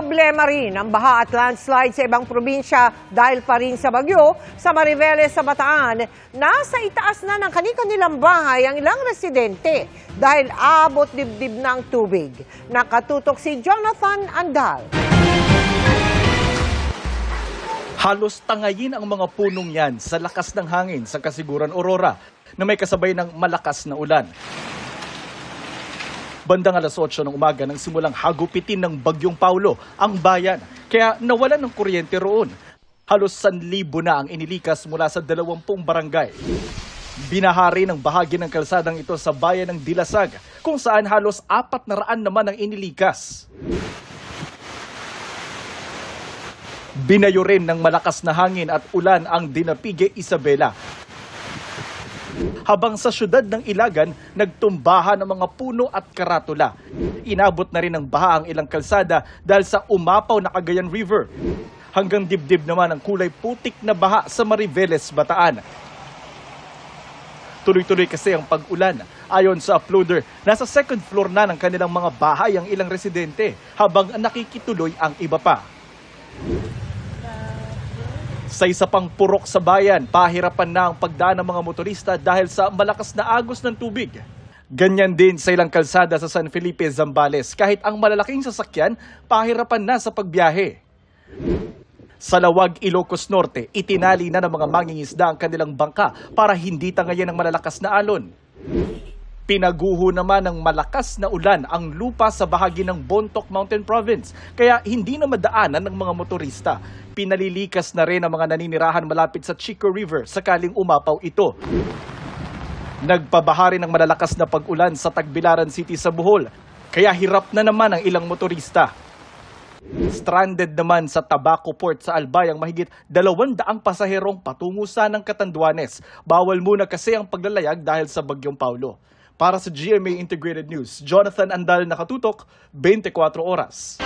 Problema rin ang baha at landslide sa ibang probinsya dahil pa rin sa bagyo sa Mariveles sa Bataan. Nasa itaas na ng kani-kanilang bahay ang ilang residente dahil abot dibdib ng tubig. Nakatutok si Jonathan Andal. Halos tangayin ang mga punong yan sa lakas ng hangin sa Kasiguran, Aurora na may kasabay ng malakas na ulan. Bandang alas 8 ng umaga nang simulang hagupitin ng Bagyong Paulo ang bayan, kaya nawalan ng kuryente roon. Halos 1,000 na ang inilikas mula sa 20 barangay. Binahari ng bahagi ng kalsadang ito sa bayan ng Dilasag, kung saan halos 400 naman ang inilikas. Binayo rin ng malakas na hangin at ulan ang Dinapigue, Isabela. Habang sa syudad ng Ilagan, nagtumbahan ang mga puno at karatula. Inabot na rin ng baha ang ilang kalsada dahil sa umapaw na Cagayan River. Hanggang dibdib naman ang kulay putik na baha sa Mariveles, Bataan. Tuloy-tuloy kasi ang pag-ulan. Ayon sa uploader, nasa second floor na ng kanilang mga bahay ang ilang residente habang nakikituloy ang iba pa. Sa isa pang purok sa bayan, pahirapan na ang pagdaan ng mga motorista dahil sa malakas na agos ng tubig. Ganyan din sa ilang kalsada sa San Felipe, Zambales. Kahit ang malalaking sasakyan, pahirapan na sa pagbiyahe. Sa Lawag, Ilocos Norte, itinali na ng mga mangingisda ang kanilang bangka para hindi tangayin ng malalakas na alon. Pinaguho naman ng malakas na ulan ang lupa sa bahagi ng Bontoc Mountain Province, kaya hindi na madaanan ng mga motorista. Pinalilikas na rin ang mga naninirahan malapit sa Chico River sakaling umapaw ito. Nagpabahari ng malalakas na pag-ulan sa Tagbilaran City sa Bohol, kaya hirap na naman ang ilang motorista. Stranded naman sa Tabaco Port sa Albay ang mahigit 200 pasaherong patungo sa ng Catanduanes. Bawal muna kasi ang paglalayag dahil sa Bagyong Paulo. Para sa GMA Integrated News, Jonathan Andal, nakatutok, 24 oras.